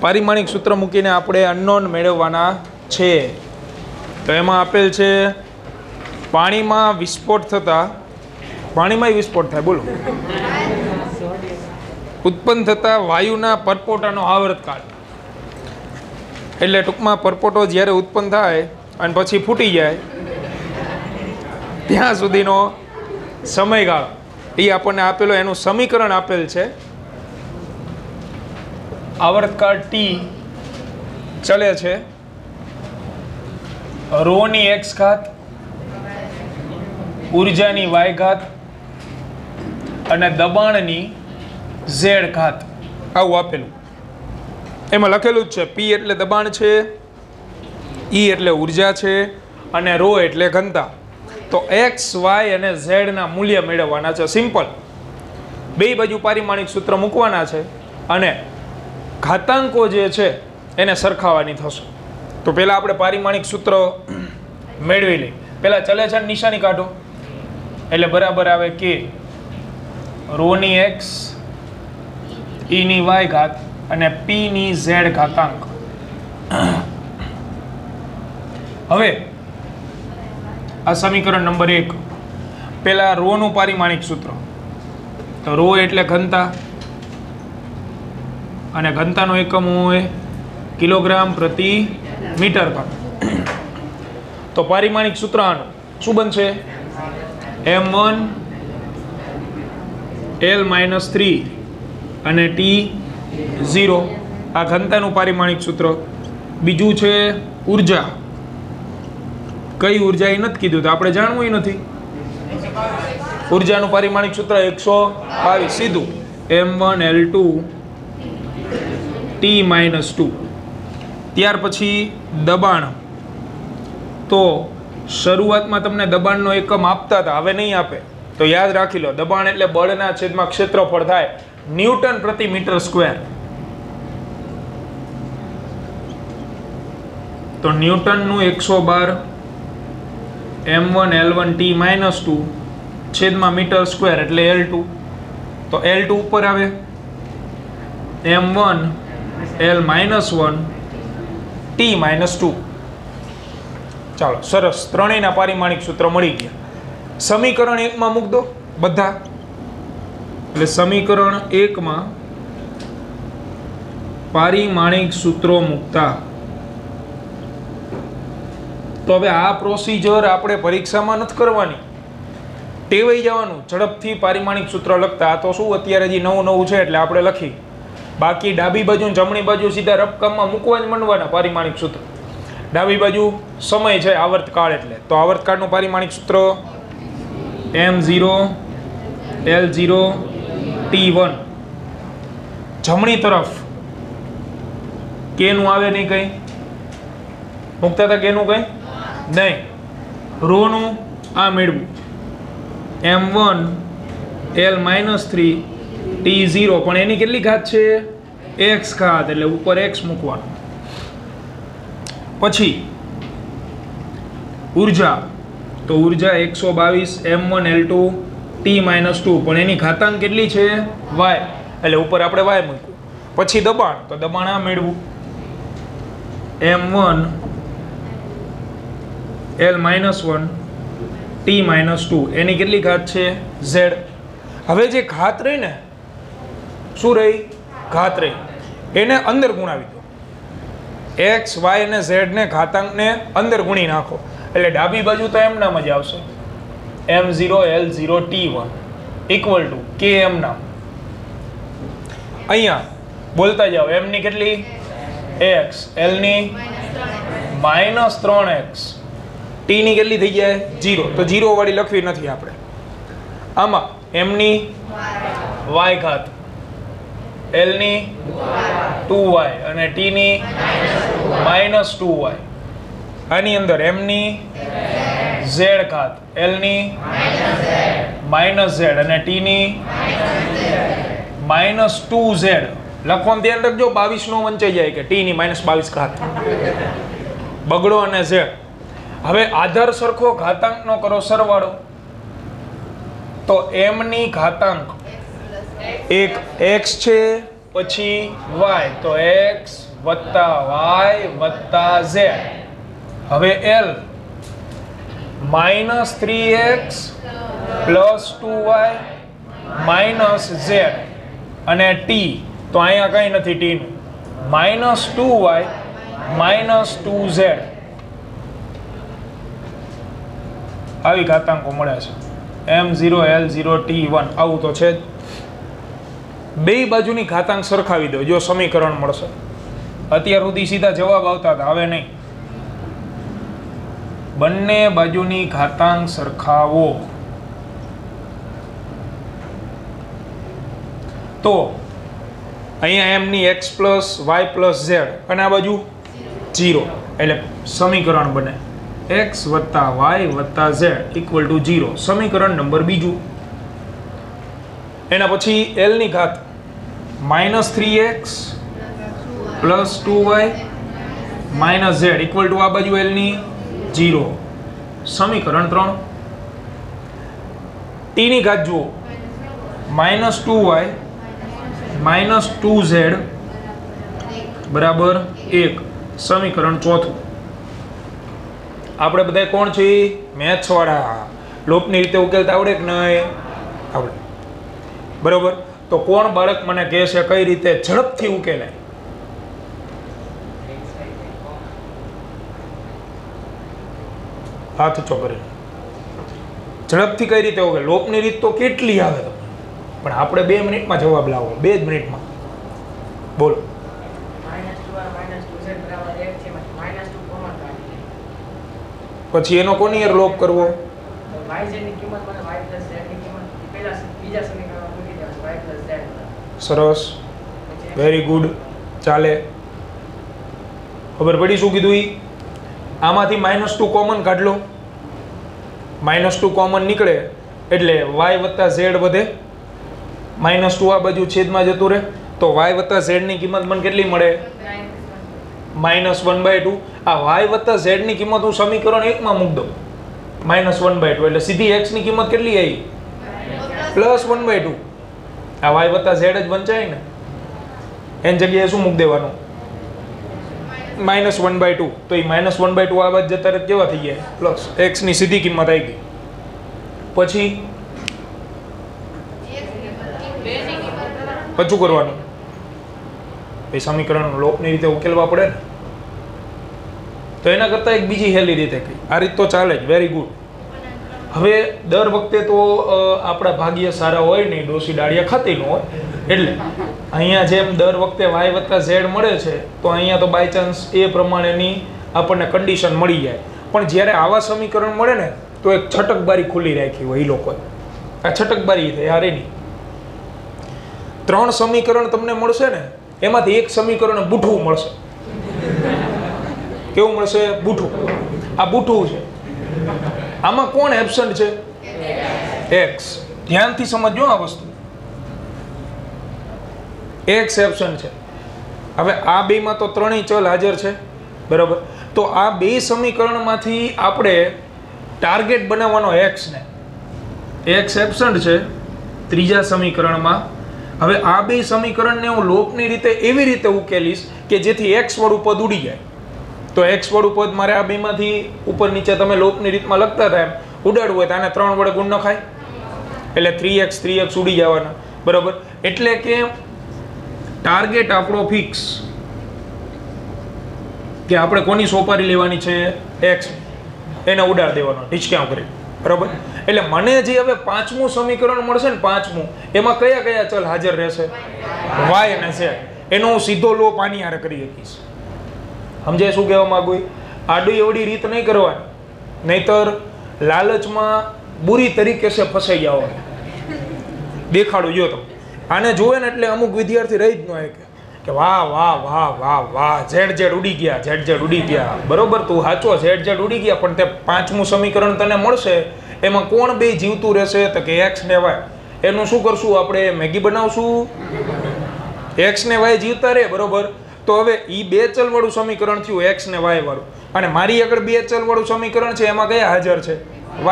પારિમાણિક સૂત્ર મૂકીને આપણે અનનોન મેળવવાના છે. તો એમાં આપેલ છે પાણીમાં વિસ્ફોટ થતા, પાણીમાં વિસ્ફોટ થાય, બોલો, ઉત્પન્ન થતા વાયુના પરપોટાનો આવર્તકાળ. એટલે ટૂંકમાં પરપોટો જ્યારે ઉત્પન્ન થાય અને પછી ફૂટી જાય ત્યાં સુધીનો સમયગાળો એ આપણને આપેલો, એનું સમીકરણ આપેલ છે. આવર્તકાળ ટી ચલે છે રોની એક્સ ઘાત, ઉર્જાની વાય ઘાત અને દબાણની ઝેડ ઘાત, આવું આપેલું. એમાં લખેલું જ છે પી એટલે દબાણ છે, ઈ એટલે ઉર્જા છે અને રો એટલે ઘનતા. તો એક્સ વાય અને ઝેડના મૂલ્ય મેળવવાના છે. સિમ્પલ, બે બાજુ પારિમાણિક સૂત્ર મૂકવાના છે અને ઘાતાંકો જે છે એને સરખાવાની થશે. તો પહેલાં આપણે પારિમાણિક સૂત્ર મેળવી લઈએ. પહેલાં ચલે છે નિશાની કાઢો એટલે બરાબર આવે કે રોની એક્સ, ઈની વાય ઘાત અને પીની ઝેડ ઘાતાંક. હવે આ સમીકરણ નંબર 1, પહેલા રોનું પારિમાણિક સૂત્ર. તો રો એટલે ઘનતા અને ઘનતાનો એકમ હોય કિલોગ્રામ પ્રતિ મીટર ઘન. તો પારિમાણિક સૂત્ર આનું શું બનશે? m1 L-3 અને T0, આ ઘનતાનું પારિમાણિક સૂત્ર. બીજું છે ઉર્જા. કઈ ઉર્જા એ નથી કીધું, તો આપણે જાણવું નથી. ઉર્જાનું પારિમાણિક સૂત્ર 122, સીધું m1 L2 T-2. ત્યાર પછી દબાણ. તો શરૂઆતમાં તમને દબાણનો એકમ આપતા હતા, હવે નહીં આપે. તો યાદ રાખી લો, દબાણ એટલે બળના છેદમાં ક્ષેત્રફળ થાય, ન્યૂટન પ્રતિ મીટર સ્ક્વેર. તો ન્યૂટનનું 112 m1 L1 T-2 છેદમાં મીટર સ્ક્વેર એટલે L2. તો L2 ઉપર આવે m1 L-1 T-2. ચાલો, સરસ, ત્રણેયના પારિમાણિક સૂત્ર મળી ગયા. સમીકરણ 1 માં મૂક દો બધા. એટલે સમીકરણ 1 માં પારિમાણિક સૂત્રો મૂકતા. તો હવે આ પ્રોસિજર આપણે પરીક્ષામાં નથી કરવાની, ટેવાઈ જવાનું ઝડપથી પારિમાણિક સૂત્ર લખતા. આ તો શું અત્યારે હજી નવું છે એટલે આપણે લખી. બાકી ડાબી બાજુ જમણી બાજુ સીધા રફકામમાં મૂકવા જ માંડવાના પારિમાણિક સૂત્ર. ડાબી બાજુ સમય છે, આવર્તકાળ એટલે. તો આવર્તકાળનું પારિમાણિક સૂત્ર m0 L0 T1. જમણી તરફ કેનું આવે નહીં, કઈ મૂકતા હતા કેનું કઈ નહીં, રોનું આ મેળવું m1 L-3 T0, પણ એની કેટલી ઘાત છે? x ઘાત, એટલે ઉપર x મૂકવાનું. પછી ઉર્જા. તો ઉર્જા 122 m1 L2 T-2, પણ એની ઘાતાંક કેટલી છે? y, એટલે ઉપર આપણે y મૂક્યું. પછી દબાણ. તો દબાણ આ મેળવું m1 L-1 T-2, એની કેટલી ઘાત છે? z. હવે જે ઘાત રહી ને, શું રહી? ઘાત રહી, એને અંદર ગુણાવી દો. x, y અને z ને ઘાતાંકને અંદર ગુણી નાખો એટલે ડાબી બાજુ તો એમ નામ જ આવશે m0 L0 T1 equal to કે એમ નામ. અહીંયા બોલતા જાઓ, m ની કેટલી? x, l ની -3x, t ની કેટલી થઈ જાય? 0. તો 0 વાળી લખવી નથી આપણે. આમાં m ની y ઘાત, l ની 2y અને t ની -2y. આની અંદર m ની z ઘાત, l ની -z અને t ની -2z. લખવામાં ધ્યાન રાખજો, 22 નો વંચાઈ જાય કે t ની -22 ઘાત. બગડો અને z. હવે આધાર સરખો ઘાતાંકનો કરો સરવાળો. તો m ની ઘાતાંક એક x છે પછી y, તો x વત્તા y વત્તા z. હવે l -3x plus 2y minus z અને t, તો અહીંયા કંઈ નથી t નું, -2y માઇનસ 2z. આવી ઘાતાંકો મળે છે m0 l0 t1. આવું તો છે જ. બે બાજુની ઘાતાંક સરખાવી દો, જો સમીકરણ મળશે. અત્યાર સુધી સીધા જવાબ આવતા હતા, હવે નહીં. બંને બાજુની ઘાતાંક સરખાવો તો અહીંયા m ની x plus y plus z અને આ બાજુ 0, એટલે સમીકરણ બને x વત્તા y વત્તા z ઇક્વલ ટુ 0. સમીકરણ નંબર બીજું. એના પછી l ની ઘાત -3x plus 2y minus z equal to આ બાજુ l ની 0. સમીકરણ 3. t ની ઘાત જુઓ, -2y માઇનસ 2z બરાબર 1. સમીકરણ 4. આપણે બધા કોણ છીએ? મેથ્સ વાળા. લોપની રીતે ઉકેલતા આવડે કે નહીં? આવડે. બરોબર. તો કોણ બાળક મને કહે છે કઈ રીતે ઝડપથી ઉકેલાય? હાથ ઊંચો કરી. ઝડપથી કઈ રીતે ઉકેલ? લોપની રીત તો કેટલી આવે તમને, પણ આપણે 2 મિનિટમાં જવાબ લાવો. 2 જ મિનિટમાં બોલો. પછી એનો કોની યાર લોપ કરવો? સરસ, વેરી ગુડ, ચાલે. ખબર પડી શું કીધું? આમાંથી -2 કોમન કાઢ લો. -2 કોમન નીકળે એટલે y વત્તા z વધે. -2 આ બાજુ છેદમાં જતું રહે, તો y વત્તા z ની કિંમત મને કેટલી મળે? -1/2. આ y વત્તા z ની કિંમત હું સમીકરણ 1 માં મૂક દઉં, -1/2, એટલે સીધી x ની કિંમત કેટલી આવી? +1/2. આ y વત્તા z જ વંચાય ને, એની જગ્યાએ શું મૂક દેવાનું? -1/2. તો એ -1/2 આ બાજુ જતા રહે કેવા થઈ ગયા? પ્લસ. x ની સીધી કિંમત આવી ગઈ. પછી શું કરવાનું? એ સમીકરણ લોપની રીતે ઉકેલવા પડે ને. તો એના કરતાં એક બીજી હેલી રીતે કહી, આ રીત તો ચાલે જ. Very good. હવે દર વખતે તો આપણા ભાગ્ય સારા હોય નહીં, ડોસી ડાળિયા ખાતી ન હોય, એટલે અહીંયા જેમ દર વખતે y વત્તા z મળે છે, તો અહીંયા તો બાય ચાન્સ એ પ્રમાણેની આપણને કન્ડિશન મળી જાય. પણ જ્યારે આવા સમીકરણ મળે ને, તો એક છટકબારી ખુલ્લી રાખી હોય એ લોકોએ. આ છટકબારી થઈ હારે નહીં. 3 સમીકરણ તમને મળશે ને, એમાંથી એક સમીકરણ બૂઠું મળશે. કેવું મળશે? બૂઠું. આ બૂઠું છે. આમાં કોણ એબસન્ટ છે? x. ધ્યાનથી સમજો આ વસ્તુ. x એબસન્ટ છે. હવે આ બેમાં તો ત્રણેય ચલ હાજર છે, બરાબર. તો આ બે સમીકરણમાંથી આપણે ટાર્ગેટ બનાવવાનો x ને. x એબસન્ટ છે ત્રીજા સમીકરણમાં. હવે આ બે સમીકરણને હું લોપની રીતે એવી રીતે ઉકેલીશ કે જેથી x વાળું પદ ઉડી જાય. તો x વાળું પદ મારે આ બેમાંથી ઉપર નીચે તમે લોપની રીતમાં લખતા હતા એમ ઉડાડવું હોય તો આને 3 વડે ગુણ ન ખાય, એટલે 3x ઉડી જવાના, બરાબર. એટલે કે ટાર્ગેટ આપણો ફિક્સ, કે આપણે કોની સોપારી લેવાની છે? x. એને ઉડાડ દેવાનો ઢીચક્યાં કરી, બરાબર. એટલે મને જે હવે 5મું સમીકરણ મળશે ને, 5મું, એમાં કયા કયા ચલ હાજર રહેશે? y અને z. એનો હું સીધો લોપ આની હારે કરી શકીશ. સમજાય શું કહેવા માંગુ? આડી એવડી રીત નહીં કરવાની, નહીતર લાલચમાં બુરી તરીકે છે ફસાઈ જાઓ. દેખાડું જો તમે આને જોવે ને એટલે અમુક વિદ્યાર્થી રહી જ ન કે વાહ વાહ વાહ વાહ વાહ ઝેડ ઉડી ગયા, ઝેડ ઉડી ગયા. બરોબર, તું સાચો, ઝેડ ઉડી ગયા, પણ તે 5મું સમીકરણ તને મળશે, એમાં કોણ બે જીવતું રહેશે? તો કે x ને y. એનું શું કરશું આપણે? મેગી બનાવશું. x ને y જીવતા રહે, બરોબર. તો હવે એ બે ચલ વાળું સમીકરણ થયું, x ને y વાળું. અને મારી આગળ બે ચલ વાળું સમીકરણ છે, એમાં કયા હાજર છે?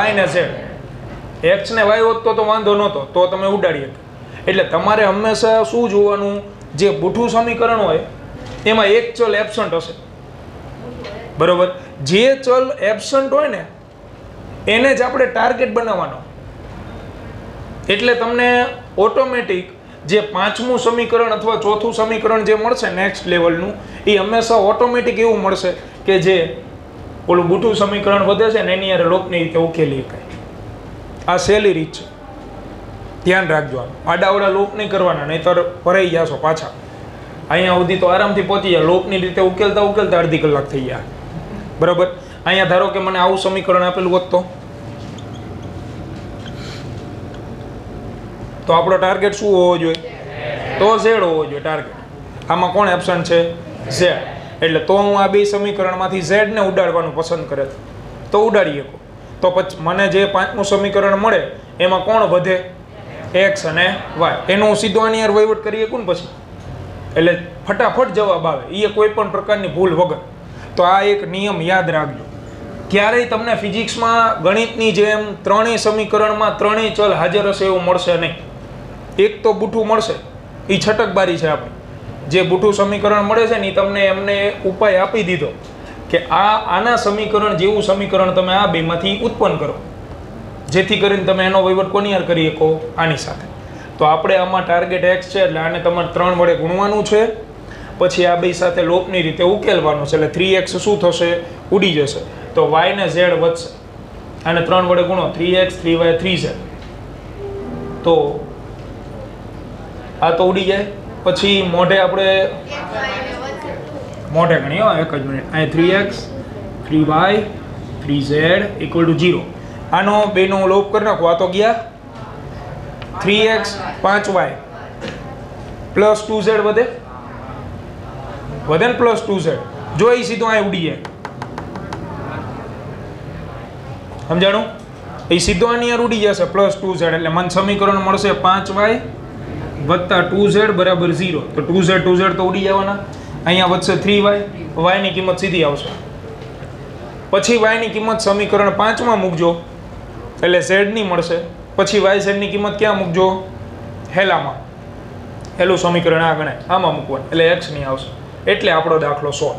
y ને z. x ને y હોત તો વાંધો નહોતો, તો તમે ઉડાડીએ. એટલે તમારે હંમેશા શું જોવાનું? જે બુઠ્ઠું સમીકરણ હોય એમાં એક ચલ એબસન્ટ હશે, બરોબર. જે ચલ એબસન્ટ હોય ને એને જ આપણે ટાર્ગેટ બનાવવાનો. એટલે તમને ઓટોમેટિક જે પાંચમું સમીકરણ અથવા ચોથું સમીકરણ જે મળશે નેક્સ્ટ લેવલનું, એ હંમેશા ઓટોમેટિક એવું મળશે કે જે ઓલું બુઠ્ઠું સમીકરણ વધે છે ને એની યાર લોપની રીતે ઉકેલી શકાય. આ સહેલી રીત છે, ધ્યાન રાખજો. આડાવડા લોપ નહીં કરવાના, નહીંતર ભરાઈ જશો પાછા. અહીંયા સુધી તો આરામથી પહોંચી જાય, લોપની રીતે ઉકેલતા ઉકેલતા અડધી કલાક થઈ જાય, બરાબર. અહીંયા ધારો કે મને આવું સમીકરણ આપેલું હોત તો આપણો ટાર્ગેટ શું હોવો જોઈએ? તો ઝેડ હોવો જોઈએ ટાર્ગેટ. આમાં કોણ એબસન્ટ છે? ઝેડ. એટલે તો હું આ બે સમીકરણમાંથી ઝેડને ઉડાડવાનું પસંદ કરે તો ઉડાડી શકો. તો પછી મને જે પાંચમું સમીકરણ મળે એમાં કોણ વધે? એક્સ અને વાય. એનો હું સીધો આની યાર વહીવટ કરી શકું ને પછી, એટલે ફટાફટ જવાબ આવે, એ કોઈ પણ પ્રકારની ભૂલ વગર. તો આ એક નિયમ યાદ રાખજો. ક્યારેય તમને ફિઝિક્સમાં ગણિતની જેમ ત્રણેય સમીકરણમાં ત્રણેય ચલ હાજર હશે એવું મળશે નહીં. એક તો બુઠ્ઠું મળશે, એ છટકબારી છે આપણી. જે બુઠ્ઠું સમીકરણ મળે છે ને એ તમને એમને ઉપાય આપી દીધો કે આના સમીકરણ જેવું સમીકરણ તમે આ બેમાંથી ઉત્પન્ન કરો, જેથી કરીને તમે એનો વહીવટ કોની યાર કરી શકો? આની સાથે. તો આપણે આમાં ટાર્ગેટ એક્સ છે એટલે આને તમારે 3 વડે ગુણવાનું છે, પછી આ બે સાથે લોપની રીતે ઉકેલવાનું છે. એટલે 3x શું થશે? ઉડી જશે. તો y ને z વધશે. આને 3 વડે ગુણો, 3x 3y 3z. તો આ તો ઉડી જાય. પછી મોઢે આપણે મોઢે ગણીએ, એક જ મિનિટ. અહીં 3x 3y 3z = 0. આનો બેનો લોપ કરી નાખો. આ તો ગયા 3x 5y પ્લસ 2z વધે ને પ્લસ 2z. જો એ સીધો અહીં ઉડી જાય, સમજાણું? એ સીધો આની યાર ઉડી જશે પ્લસ 2z. એટલે મને સમીકરણ મળશે 5y વત્તા 2z બરાબર 0. તો 2z તો ઉડી જવાના. અહીંયા વધશે 3y, y ની કિંમત સીધી આવશે. પછી y ની કિંમત સમીકરણ 5 માં મૂકજો એટલે z ની મળશે. પછી yz ની કિંમત ક્યાં મૂકજો? હેલામાં. હેલું સમીકરણ આ ગણાય, આમાં મૂકવાનું એટલે x ની આવશે. એટલે આપણો દાખલો સોલ્વ.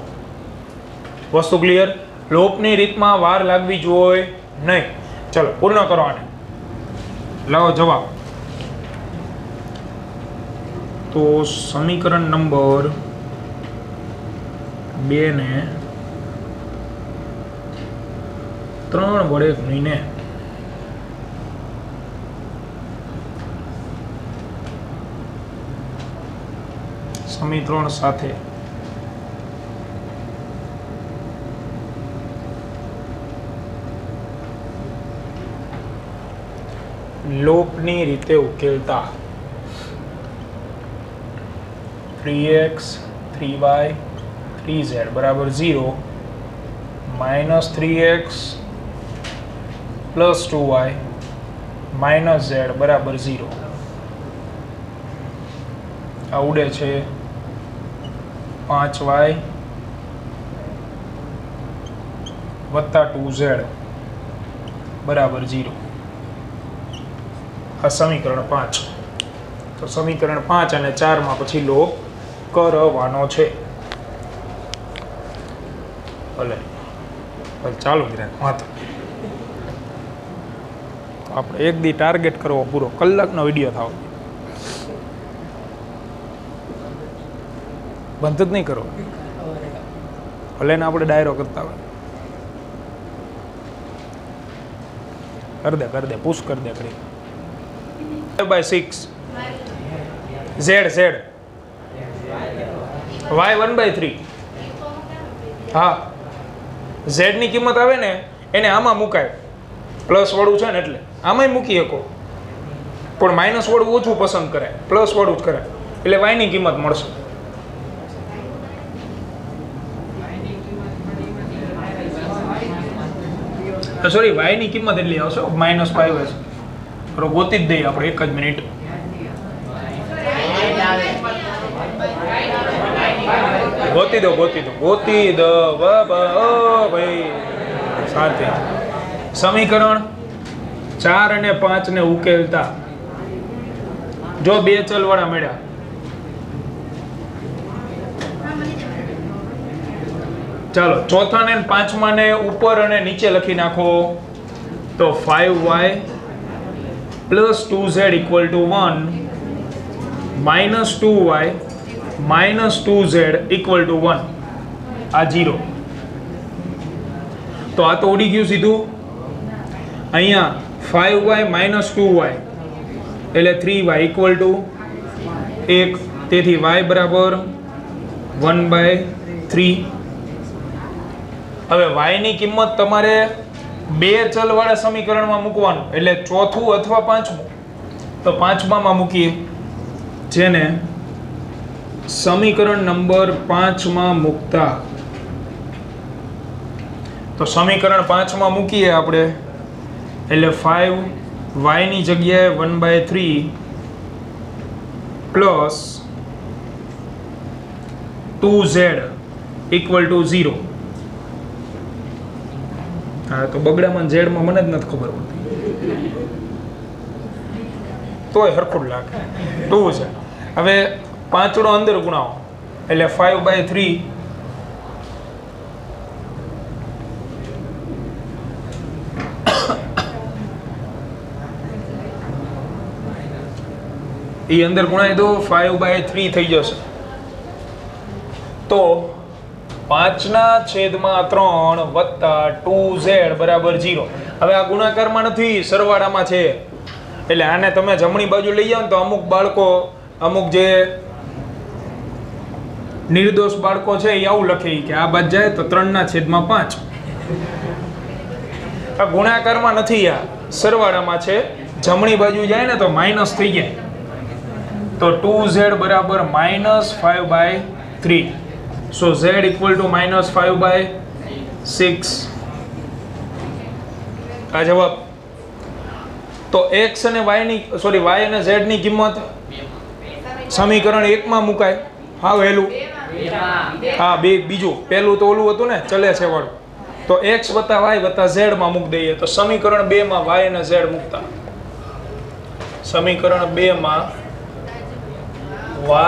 વસ્તુ ક્લિયર? લોપની રીતમાં વાર લાગવી જોઈએ નહીં. ચલો પૂર્ણ કરો આને. લાવો જવાબ. તો સમીકરણ નંબર 2 ને 3 વડે ગુણીને સમીકરણ સાથે લોપની રીતે ઉકેલતા 3x 3y 3z બરાબર 0 minus 3x plus 2y minus z બરાબર 0. આ ઉડે છે 5y વત્તા 2z બરાબર 0. આ સમીકરણ 5. તો સમીકરણ 5 અને 4 માં પછી લોપ કરવાનો છે. ભલે ચાલુ વાંધો. આપણે એક દી ટાર્ગેટ કરવો પૂરો કલાકનો વિડીયો થાવ, બંધ જ નહીં કરો. ભલે ને આપણે ડાયરો કરતા હોય, કરી દે પુશ કરી દે. કરી 5/6 z y 1/3. હા, z ની કિંમત આવે ને એને આમાં મુકાય. પ્લસ વાળું છે ને એટલે આમાંય મૂકી શકો, પણ માઇનસ વાળું ઓછું પસંદ કરે, પ્લસ વાળું જ કરે. એટલે y ની કિંમત મળશે. સોરી, y ની કિંમત એટલી આવશે -5 હશે. બરોબર, ગોતી જ દઈએ આપણે. એક જ મિનિટ. ગોતી દો ભાઈ સાથે. સમીકરણ 4 અને 5 ને ઉકેલતા જો બે ચલ વાળા મળ્યા ચાલો ચોથા ને પાંચમા ને ઉપર અને નીચે લખી નાખો. તો 5y plus 2z equal to 1 minus 2y minus 2z equal to 1. આ 0. તો આ તો ઉડી ગયું સીધું. અહીંયા 5y માઇનસ 2y એટલે 3y ઇક્વલ ટુ 1. તેથી y બરાબર 1/3. હવે y ની કિંમત તમારે બે ચલ વાળા સમીકરણમાં મૂકવાનું, એટલે ચોથું અથવા પાંચમું. તો પાંચમામાં મૂકીએ, જેને સમીકરણ નંબર 5 માં મૂકતા. તો સમીકરણ 5 માં મૂકીએ આપણે, એટલે 5y ની જગ્યાએ 1/3 પ્લસ 2z ઇક્વલ ટુ 0. હા, તો બગડામાં ઝેડમાં મને જ નથી ખબર પડતી, તોય હરખું જ લાગે. 2z. હવે પાંચડો અંદર ગુણાવો, એટલે 5/3 એ અંદર ગુણાઈ દો, 5/3 થઈ જશે. તો 5/3 વત્તા 2z બરાબર 0. હવે આ ગુણાકારમાં નથી, સરવાળામાં છે. એટલે આને તમે જમણી બાજુ લઈ જાઓ ને તો અમુક બાળકો, અમુક જે નિર્દોષ બાળકો છે એ આવું લખે કે આ બાદ જાય તો 3/5. આ ગુણાકારમાં નથી, આ સરવાળામાં છે. જમણી બાજુ જાય ને તો માઇનસ થઈ જાય. તો 2z બરાબર -5/3. So z equal to -5/6. આ જવાબ. તો x અને y ની y અને z ની કિંમત સમીકરણ 1 માં મુકાય. હા વહેલું. હા, બીજું પહેલું તો ઓલું હતું ને, ચલે છે વાળું. તો x વત્તા y વત્તા z માં મૂક દઈએ. તો સમીકરણ 2 માં y અને z મૂકતા, સમીકરણ 2 માં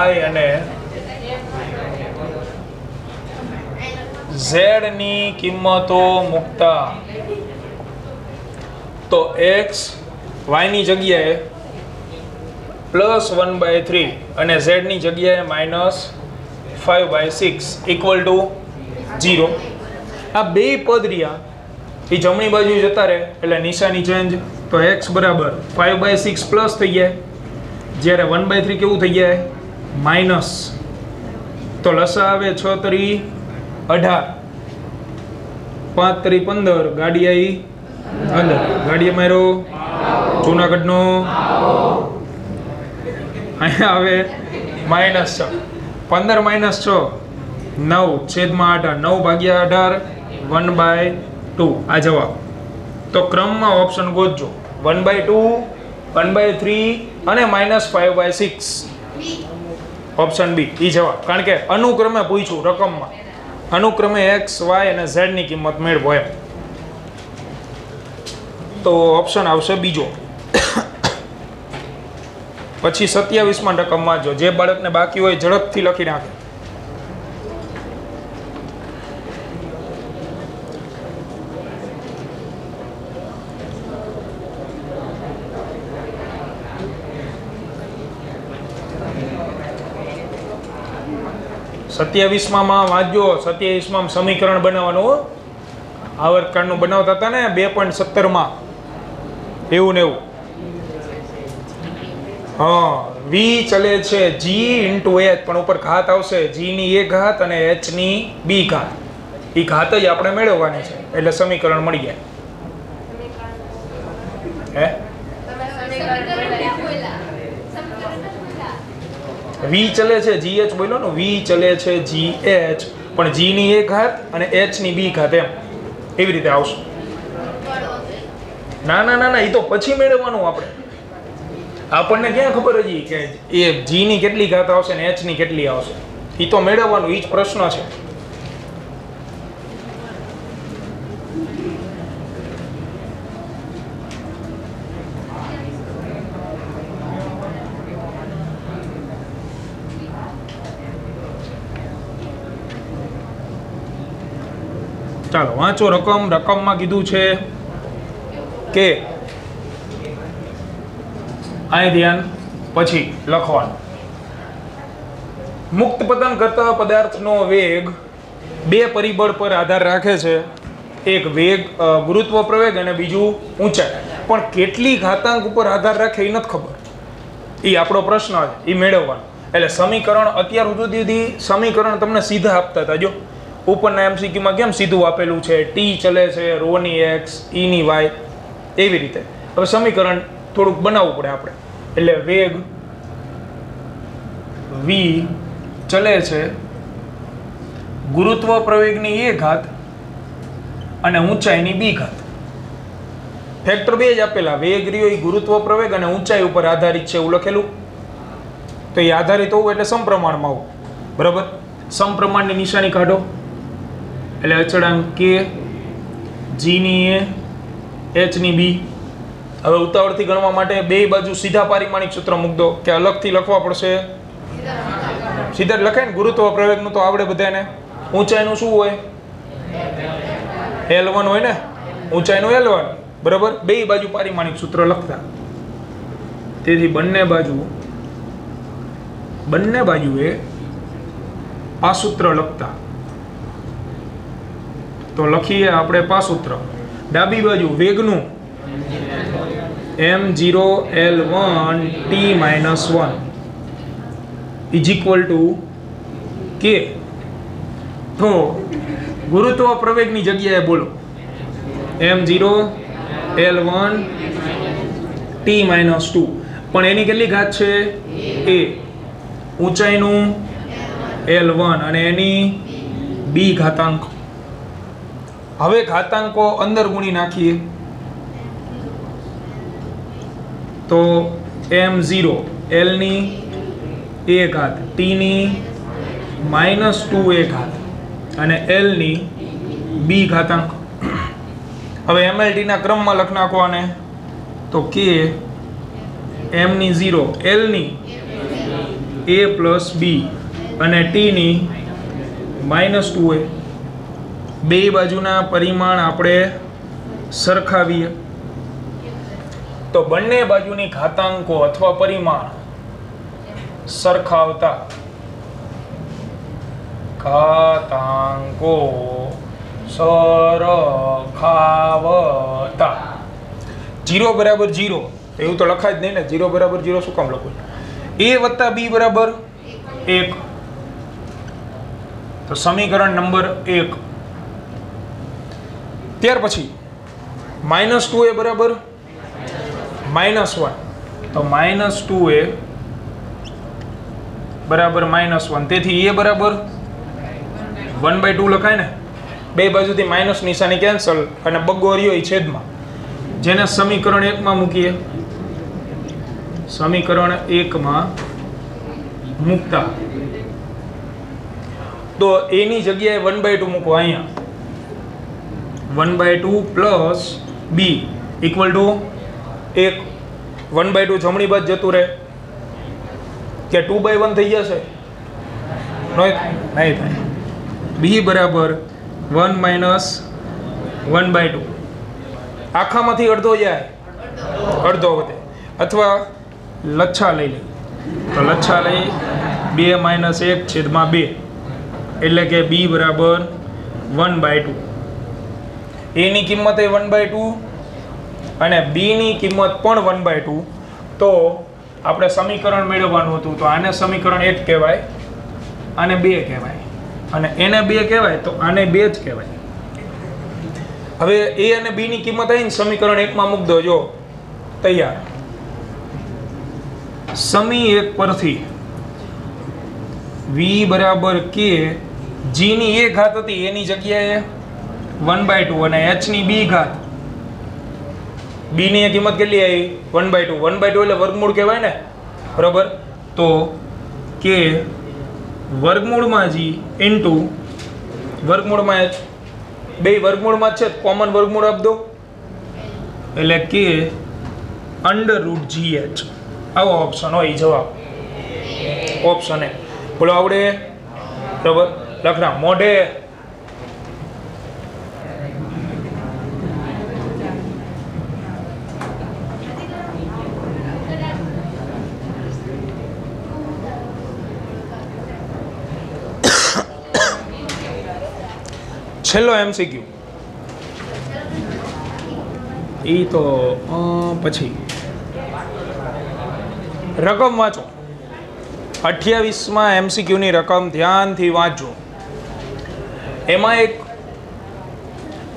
y અને z ની કિંમતો મૂકતા. તો x y ની જગ્યાએ +1/3 અને z ની જગ્યાએ -5/6 ઇક્વલ ટુ 0. આ બે પદ રહ્યા એ જમણી બાજુ જતા રહે એટલે નિશાની ચેન્જ. તો x બરાબર 5/6 પ્લસ થઈ જાય, જ્યારે 1/3 કેવું થઈ જાય? માઇનસ. તો લસા આવે 6 તરી 18, 5 તરી 15, ગાડી આવી અંદર. ગાડીએ માર્યો જુનાગઢનો. અહીંયા આવે -6. 15 - 6 9/18. 9/18 1/2. આ જવાબ. તો ક્રમમાં ઓપ્શન ગોતજો. 1/2, 1/3 અને -5/6. ઓપ્શન બી ઈ જવાબ. કારણ કે અનુક્રમે પૂછ્યું, રકમમાં અનુક્રમે x, y અને z ની કિંમત મેળવો એમ. તો ઓપ્શન આવશે બીજો. પછી 27માં રકમ વાંચો. જે બાળકને બાકી હોય ઝડપથી લખી નાખે. સત્યાવીસમાં વાંચજો. 27માં સમીકરણ બનાવવાનું. આવર્તકાળનું બનાવતા હતા ને 2.17માં, એવું ને એવું. હા, v ચલે છે g × h, પણ ઉપર ઘાત આવશે. g ની a ઘાત અને h ની b ઘાત. એ ઘાત જ આપણે મેળવવાની છે, એટલે સમીકરણ મળી જાય. હે, v ચલે છે gh બોલ્યો ને, v ચલે છે gh, પણ g ની a ઘાત અને h ની b ઘાત એમ એવી રીતે આવશે. ના ના ના ના, એ તો પછી મેળવવાનું આપણે. આપણને ક્યાં ખબર હજી કે એ g ની કેટલી ઘાત આવશે ને h ની કેટલી આવશે? એ તો મેળવવાનું, એ જ પ્રશ્ન છે. ચાલો વાંચો રકમમાં કીધું છે કે અહીં ધ્યાન પછી લખવાનું મુક્ત પતન કરતા પદાર્થનો વેગ બે પરિબળ પર આધાર રાખે છે. એક વેગ ગુરુત્વ પ્રવેગ અને બીજું ઊંચાઈ. પણ કેટલી ઘાતાંક ઉપર આધાર રાખે એ નથી ખબર. એ આપણો પ્રશ્ન છે, એ મેળવવાનો. એટલે સમીકરણ અત્યાર સુધી સમીકરણ તમને સીધા આપતા હતા. જો ઉપરના એમસીક્યુમાં કેમ સીધું આપેલું છે, ટી ચલે છે, રો ની એક્સ, ઈ ની વાય, એવી રીતે. હવે સમીકરણ થોડુંક બનાવવું પડે આપણે. એટલે વેગ વી ચલે છે, ગુરુત્વ પ્રવેગની એ ઘાત અને ઊંચાઈની બી ઘાત. ફેક્ટર બે જ આપેલા, વેગ રહ્યો એ ગુરુત્વ પ્રવેગ અને ઊંચાઈ ઉપર આધારિત છે એવું લખેલું. તો એ આધારિત હોવું એટલે સમપ્રમાણમાં હોવું. બરાબર. સમપ્રમાણની નિશાની કાઢો એટલે અચળાંક કે, જી ની એ, એચ ની બી. હવે ઉતાવળથી ગણવા માટે બે બાજુ સીધા પારિમાણિક સૂત્ર મૂક દો કે અલગથી લખવા પડશે? સીધા જ લખાય ને. ગુરુત્વ પ્રવેગનું તો આવડે બધાને. ઊંચાઈનું શું હોય? L1 હોય ને, ઊંચાઈનું L1. બરાબર. બે બાજુ પારિમાણિક સૂત્ર લખતા. તેથી બંને બાજુએ આ સૂત્ર લખતા. તો લખીએ આપણે પાસૂત્ર. ડાબી બાજુ વેગનું m0L1 t-1 is equal to કે. તો ગુરુત્વ પ્રવેગની જગ્યાએ બોલો m0L1 t-2. પણ એની કેટલી ઘાત છે? a. ઊંચાઈનું L1 અને એની બી ઘાતાંક. હવે ઘાતાંકો અંદર ગુણી નાખીએ તો m0 L ની a ઘાત, t ની -2a ઘાત અને L ની બી ઘાતાંક. હવે MLT ના ક્રમમાં લખ નાખો આને. તો કે m ની 0, L ની a પ્લસ બી અને t ની -2a. બે બાજુના પરિમાણ આપણે સરખાવીએ તો બંને બાજુની ઘાતાંકો અથવા પરિમાણ સરખાવતા 0 બરાબર 0 એવું તો લખાય જ નહીં ને. 0 બરાબર 0 શું કામ લખું? a વત્તા b બરાબર 1. તો સમીકરણ નંબર 1. ત્યાર પછી -2a બરાબર -1. તો -2a બરાબર -1. તેથી a બરાબર 1/2 લખાય ને. બે બાજુથી માઇનસ નિશાની કેન્સલ અને બગો રહ્યો એ છેદમાં. જેને સમીકરણ 1 માં મૂકીએ. સમીકરણ 1 માં મૂકતા તો a ની જગ્યાએ 1/2 મૂકો. અહીંયા 1/2 પ્લસ b ઇક્વલ ટુ 1. 1/2 જમણી બાજુ જતું રહે કે 2/1 થઈ જશે? નહીં થાય. b બરાબર 1 - 1/2. આખામાંથી અડધો જાય, અડધો વધે. અથવા લચ્છા લઈ લઈએ તો લચ્છા લઈ 2 - 1/2 એટલે કે b બરાબર 1/2. a ની કિંમત એ 1/2 અને b ની કિંમત પણ 1/2. તો આપણે સમીકરણ મેળવવાનું હતું. તો આને સમીકરણ 1 કહેવાય, આને 2 કહેવાય અને એને 2 કહેવાય તો આને 2 જ કહેવાય. હવે a અને b ની કિંમત આવીને સમીકરણ 1 માં મૂક દો. જો તૈયાર. સમી 1 પરથી v બરાબર k. g ની a ઘાત હતી એની જગ્યાએ 1/2 અને h ની b ઘાત. b ની કિંમત કેટલી આવી? 1/2. 1/2 એટલે વર્ગમૂળ કહેવાય ને. બરાબર. તો k વર્ગમૂળમાં g ઇન્ટુ વર્ગમૂળમાં h. બે વર્ગમૂળમાં છે, કોમન વર્ગમૂળ આપી દો એટલે k √gh. આવો ઓપ્શન હોય જવાબ. ઓપ્શન એ બોલો આવડે? બરાબર. લખના મોઢે છેલ્લો MCQ એ તો પછી રકમ વાંચો. 28માં MCQની રકમ ધ્યાનથી વાંચજો. એમાં એક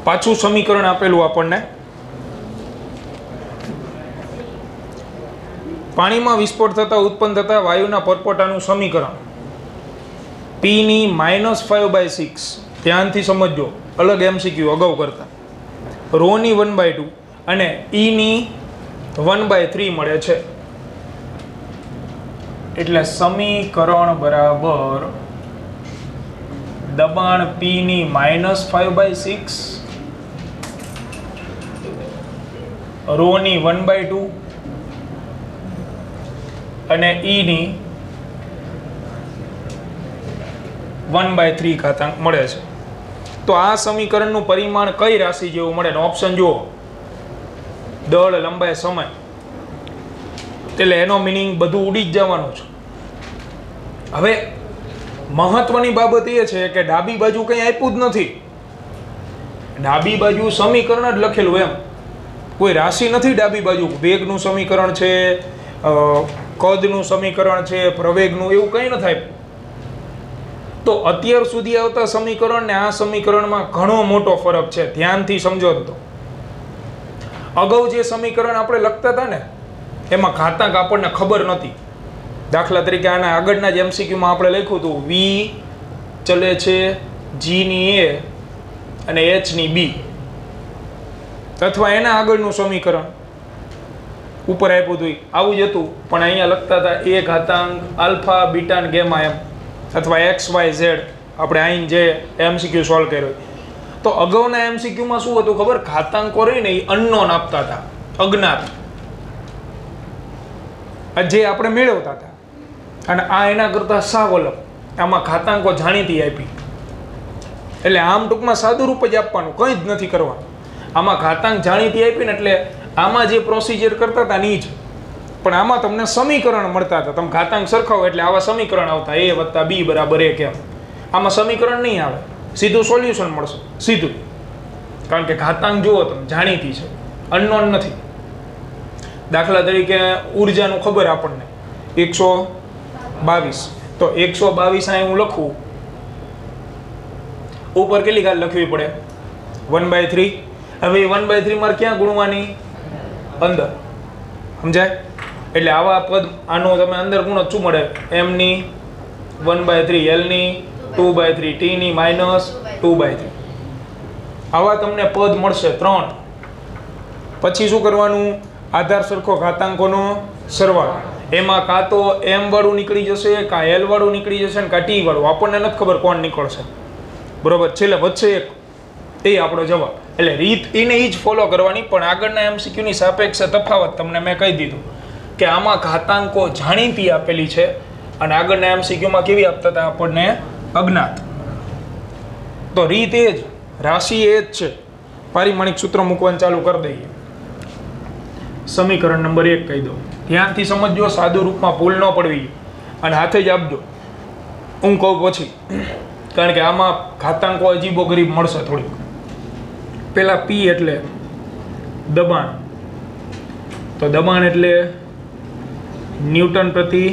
પાછું સમીકરણ આપેલું આપણને. પાણીમાં વિસ્ફોટ થતાં ઉત્પન્ન થતા વાયુના પરપોટાનું સમીકરણ Pની -5/6. ધ્યાનથી સમજજો, અલગ MCQ અગાઉ કરતા. રોની 1/2 અને Eની 1/3 મળે છે. એટલે સમીકરણ બરાબર દબાણ Pની -5/6, રોની 1/2 અને Eની 1/3 ઘાતાંક મળે છે. તો આ સમીકરણનું પરિમાણ કઈ રાશિ જેવું મળે? ઓપ્શન જુઓ, દળ, લંબાઈ, સમય. એટલે એનો મિનિંગ બધું ઉડી જ જવાનું છે. હવે મહત્વની બાબત એ છે કે ડાબી બાજુ કંઈ આપ્યું જ નથી. ડાબી બાજુ સમીકરણ જ લખેલું, એમ કોઈ રાશિ નથી. ડાબી બાજુ વેગનું સમીકરણ છે, કદનું સમીકરણ છે, પ્રવેગનું, એવું કંઈ ન થાય. તો અત્યાર સુધી આવતા સમીકરણ ને આ સમીકરણમાં ઘણો મોટો ફરક છે. ધ્યાનથી સમજો. તો અગાઉ જે સમીકરણ આપણે લખતા હતા ને એમાં ઘાતાંક આપણને ખબર નથી. દાખલા તરીકે આના આગળના જ MCQમાં આપણે લખ્યું હતું V ચલે છે Gની A અને Hની B, અથવા એના આગળનું સમીકરણ ઉપર આપ્યું હતું આવું જ હતું. પણ અહીંયા લખતા હતા A ઘાતાંક આલ્ફા, બીટા ને ગેમા એમ, અથવા XYZ. આપણે અહીં જે MCQ સોલ્વ કર્યો તો અગાઉના MCQમાં શું હતું ખબર? ઘાતાંકો રહીને એ અનનોન આપતા હતા, અજ્ઞાત, જે આપણે મેળવતા હતા. અને આ એના કરતાં સાવ અલગ. આમાં ઘાતાંકો જાણીતી આપી. એટલે આમ ટૂંકમાં સાદું રૂપ જ આપવાનું, કંઈ જ નથી કરવાનું. આમાં ઘાતાંક જાણીતી આપી ને એટલે આમાં જે પ્રોસિજર કરતા હતા ની જ, પણ આમાં તમને સમીકરણ મળતા હતા. તમે ઘાતાંક સરખાવો એટલે આવા સમીકરણ આવતા, A + B = 1 કેમ. આમાં સમીકરણ નહીં આવે, સીધું સોલ્યુશન મળશે, સીધું. કારણ કે ઘાતાંક જુઓ તમે, જાણીતી છે, અનનોન નથી. દાખલા તરીકે ઉર્જાનું ખબર આપણને 122. તો 122 અહીં હું લખું, ઉપર કેટલી ઘાત લખવી પડે? 1/3. હવે 1/3 મારે ક્યાં ગુણવાની? અંદર. સમજાય? એટલે આવા પદ આનો તમે અંદર ગુણો શું મળે? Mની 1/3, Lની 2/3, Tની -2/3. આવા તમને પદ મળશે 3. પછી શું કરવાનું? આધાર સરખો ઘાતાંકોનો સરવાળો. એમાં કાં તો M વાળું નીકળી જશે, કાં L વાળું નીકળી જશે, ને કાં T વાળું. આપણને નથી ખબર કોણ નીકળશે. બરોબર? છેલ્લે વચ્ચે એક, એ આપણો જવાબ. એટલે રીત એને જ ફોલો કરવાની. પણ આગળના MCQની સાપેક્ષે તફાવત તમને મેં કહી દીધું કે આમાં ઘાતાંકો જાણીતી આપેલી છે અને આગળના MCQમાં કેવી આપતા હતા આપણને? અજ્ઞાત. તો રીત એ જ, રાશિ એ જ છે. પારિમાણિક સૂત્ર મૂકવાનું ચાલુ કરી દઈએ. સમીકરણ નંબર 1 કહી દો. ધ્યાનથી સમજજો, સાદું રૂપમાં ભૂલ ન પડવી અને હાથે જ આપજો હું કહું પછી. કારણ કે આમાં ઘાતાંકો અજીબો ગરીબ મળશે થોડીક. પેલા P એટલે દબાણ. તો દબાણ એટલે ન્યૂટન પ્રતિ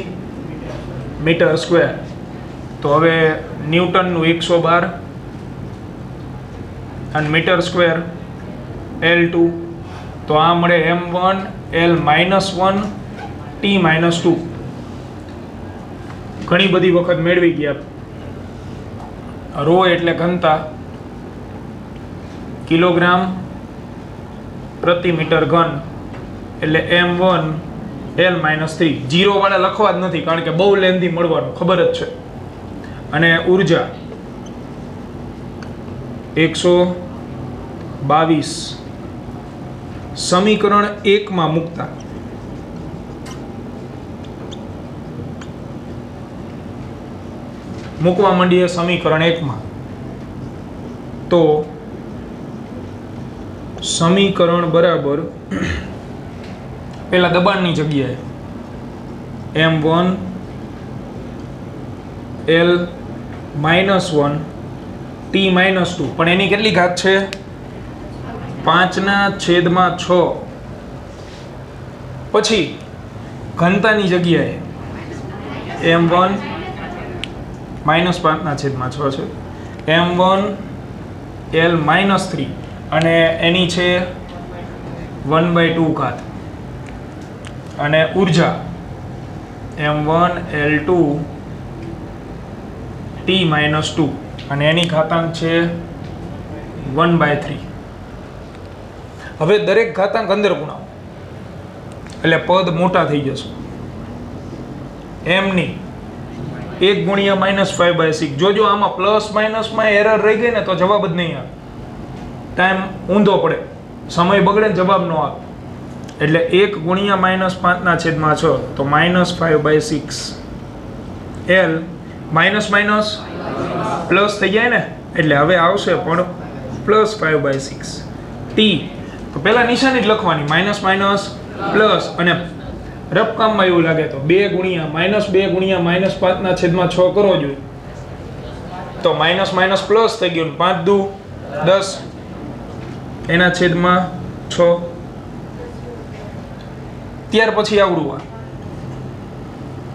મીટર સ્ક્વેર. તો હવે ન્યૂટનનું 112 અને મીટર સ્ક્વેર L2. તો આ મળે M1 L -1 T -2. ઘણી બધી વખત મેળવી ગયા. રો એટલે ઘનતા, કિલોગ્રામ પ્રતિ મીટર ઘન, એટલે M1 L -3. 0 વાળા લખવા જ નથી કારણ કે બહુ લેન્ધી મળવાનું, ખબર જ છે. અને ઉર્જા 122. સમીકરણ 1 માં મૂકતા મૂકવા માંડીએ સમીકરણ 1 માં. તો સમીકરણ બરાબર પેલા દબાણની જગ્યાએ M1 L -1 t -2 પણ એની કેટલી ઘાત છે 5/6 પછી ઘનતાની જગ્યાએ m1 -5/6 છે m1 l -3 અને એની છે 1/2 ઘાત અને ઉર્જા m1 l2 t -2 અને એની ઘાતાંક છે 1/3. હવે દરેક ઘાતાંક અંદર ગુણાવો એટલે પદ મોટા થઈ જશે. m ની 1 ગુણ્યા -5/6. જોજો આમાં પ્લસ માઇનસમાં એરર રહી ગઈ ને તો જવાબ જ નહીં આવે, ટાઈમ ઊંધો પડે, સમય બગડે ને જવાબ ન આવે. એટલે 1 ગુણ્યા -5/6 તો -5/6 l માઇનસ પ્લસ થઈ જાય ને એટલે હવે આવશે પણ +5/6 t. તો પહેલા નિશાની જ લખવાની માઇનસ પ્લસ અને રફકામમાં એવું લાગે તો 2 ગુણ્યા -5/6 કરો જોઈએ તો માઇનસ પ્લસ થઈ ગયું 5 દુ 10 એના છેદમાં 6. ત્યાર પછી આવડું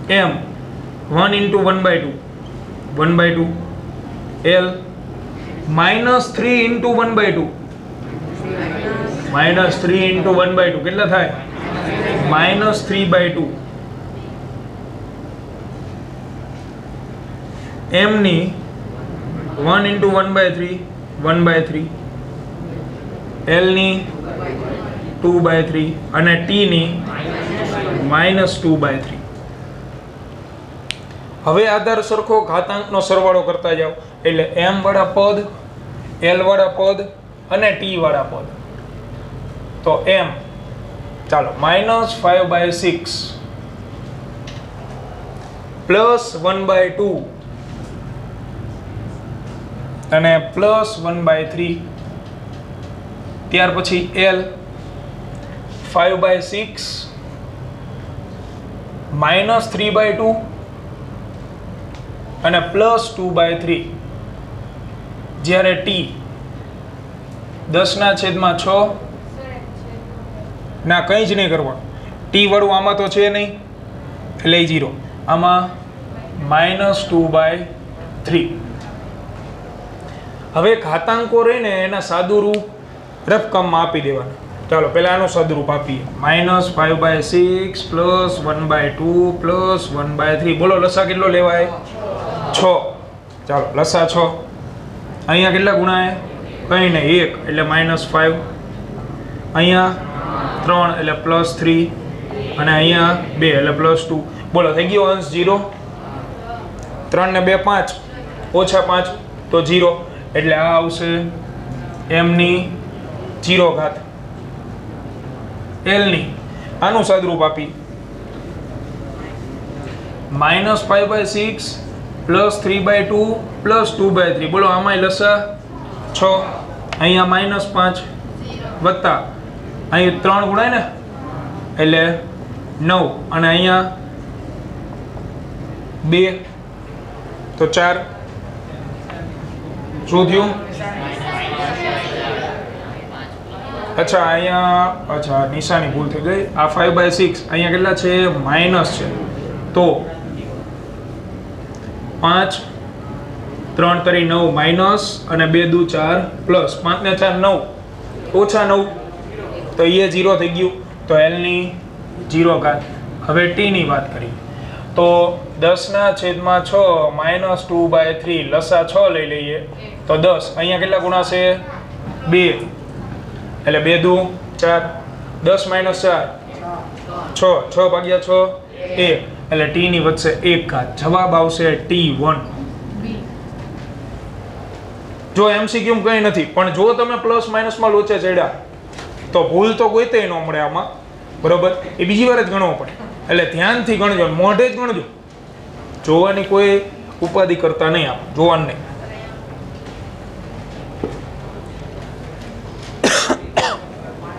m 1 × 1/2 1/2 l -3 × 1/2 -3 × 1/2 કેટલા થાય -3/2. m ની 1 × 1/3 1/3 l ની 2/3 અને t ની -2/3. હવે આધાર સરખો ઘાતાંકનો સરવાળો કરતા જાઓ એટલે m વાળા પદ l વાળા પદ અને t વાળા પદ. તો m ચાલો -5/6 +1/2 અને +1/3. ત્યાર પછી l 5/6 -3/2 અને +2/3. જ્યારે t 10/6 ના કંઈ જ નહીં કરવાનું, t વાળું આમાં તો છે નહીં એટલે 0, આમાં -2/3. હવે ઘાતાંકો રહીને એના સાદુરૂપ રફકામમાં આપી દેવાના. ચાલો પહેલા આનું સાદુરૂપ આપીએ -5/6 +1/2 +1/3. બોલો લસા કેટલો લેવાય 6. ચાલો લસા 6. અહીંયા કેટલા ગુણાય કંઈ નહીં 1 એટલે -5, અહીંયા 3 એટલે +3 અને અહીંયા 2 એટલે +2. બોલો થઈ ગયો અંશ 0. 3 ને 2 5 -5 તો 0 એટલે આ આવશે m ની 0 ઘાત. l ની આનું સાદુરૂપ આપી -5/6 +3/2 +2/3. બોલો આમાંય લસા 6, અહીંયા -5 વત્તા અહીં 3 ગુણાય ને એટલે 9 અને અહીંયા 2 તો 4. શું થયું? અચ્છા અહીંયા નિશાની ભૂલ થઈ ગઈ. આ 5/6 અહીંયા કેટલા છે માઇનસ છે તો 5 3 તરી 9 માઇનસ અને 2 દુ 4 પ્લસ 5 ને 4 9 ઓછા 9 તો એ 0 થઈ ગયું. તો l ની 0 ઘાત. હવે t ની વાત કરી તો 10/6 -2/3 લસા 6 લઈ લઈએ તો 10 અહીંયા કેટલા ગુણાશે 2 એટલે 2 દુ 4 10 - 4 6 6/6 1 એટલે t ની વધશે 1 ઘાત. જવાબ આવશે t1. જો MCQ કંઈ નથી પણ જો તમે પ્લસ માઇનસમાં લોચે ચડ્યા તો ભૂલ તો કોઈતે ન મળે આમાં, બરોબર? એ બીજી વાર જ ગણવો પડે એટલે ધ્યાનથી ગણજો, મોઢે જ ગણજો, જોવાની કોઈ ઉપાધિ કરતા નહીં, આપ જોવાનું નહીં.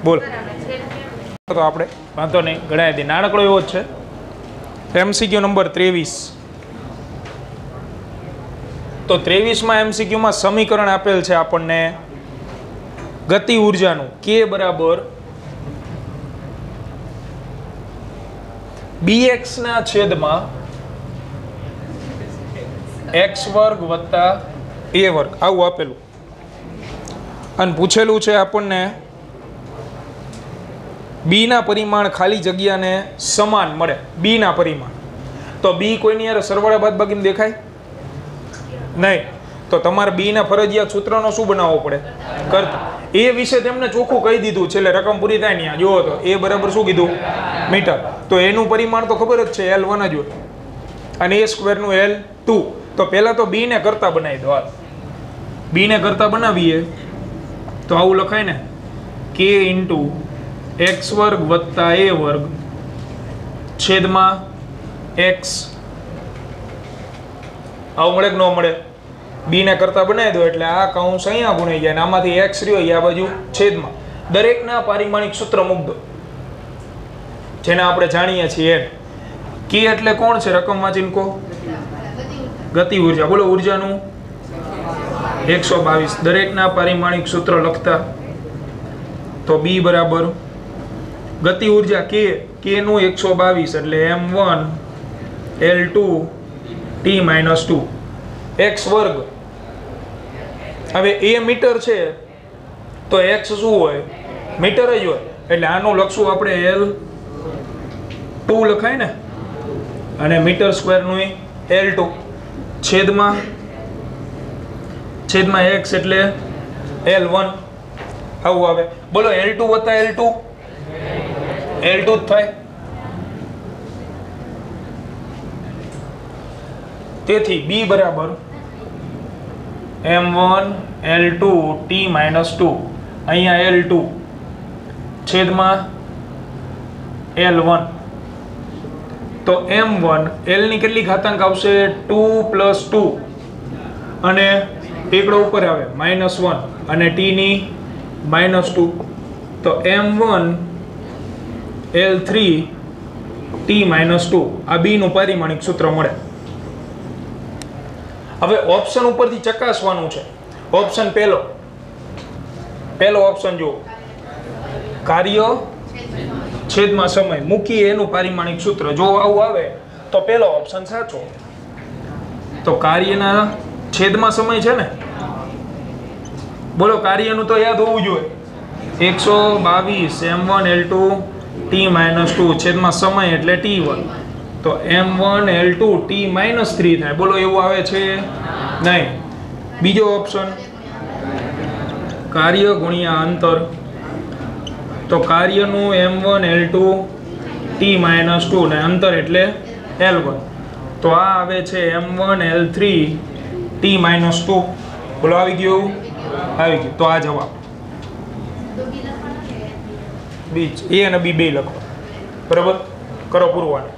બોલ તો આપણે વાંધો નહીં ગણાવી દઈએ. નાનકડો એવો જ છે. MCQ નંબર 23 તો 23માં એમસીક્યુમાં સમીકરણ આપેલ છે આપણને ગતિ ઉર્જાનું કે બરાબર bx ના છેદમાં x વર્ગ વત્તા a વર્ગ આવું આપેલું અને પૂછેલું છે આપણને b ના પરિમાણ ખાલી જગ્યાને સમાન મળે b ના પરિમાણ તો b કોઈની યાર સરવાળા બાદબાકી દેખાય નહીં તો તમારે b ના ફરજિયાત સૂત્રનો શું બનાવવો પડે કરતા એ વિશે તેમને ચોખ્ખું કહી દીધું છે એટલે રકમ પૂરી થાય ને જુઓ તો એ બરાબર શું કીધું મીટર તો એનું પરિમાણ તો ખબર જ છે L1 જ હોય અને a સ્ક્વેરનું L2 તો પહેલા તો b ને કરતા બનાવી દો b ને કરતા બનાવીએ તો આવું લખાય ને k ઇન્ટુ x વર્ગ વત્તા a વર્ગ છેદમાં x આવું મળે કે ન મળે b ને કરતા બનાવી દો એટલે આ કૌંસ અહીંયા ગુણાઈ જાય અને આમાંથી x રહ્યો આ બાજુ છેદમાં દરેકના પારિમાણિક સૂત્ર મૂક દો જેને આપણે જાણીએ છીએ એમ k એટલે કોણ છે રકમ વાંચીને કહો ગતિ ઉર્જા બોલો ઉર્જાનું 122 દરેકના પારિમાણિક સૂત્ર લખતા તો b બરાબર ગતિ ઉર્જા k નું 122 એટલે m1 L2 t - 2 x વર્ગ હવે a મીટર છે તો x શું હોય મીટર જ હોય એટલે આનું લખશું આપણે L2 લખાય ને અને મીટર સ્ક્વેરનું L2 છેદમાં x એટલે L1 આવું આવે બોલો L2 વત્તા L2 જ થાય તેથી b બરાબર m1 L2 t - 2 અહીંયા L2 છેદમાં L1 તો m1 L ની કેટલી ઘાતાંક આવશે 2 + 2 અને એકડો ઉપર આવે -1 અને t ની -2 તો m1 L3 t - 2 આ b નું પારિમાણિક સૂત્ર મળે હવે ઓપ્શન ઉપરથી ચકાસવાનું છે ઓપ્શન પહેલો ઓપ્શન જુઓ કાર્ય છેદમાં સમય મૂકીએ એનું પારિમાણિક સૂત્ર જો આવું આવે તો પહેલો ઓપ્શન સાચો તો કાર્યના છેદમાં સમય છે ને બોલો કાર્યનું તો યાદ હોવું જોઈએ 122 m1 L2 t - 2 છેદમાં સમય એટલે t1 તો m1 L2 t - 3 થાય બોલો એવું આવે છે નહીં બીજો ઓપ્શન કાર્ય ગુણ્યા અંતર તો કાર્યનું m1 L2 t - 2 ને અંતર એટલે L1 તો આ આવે છે m1 L3 t - 2 બોલો આવી ગયું તો આ જવાબ બીજ a અને b બે લખો બરાબર કરો પૂરવાનું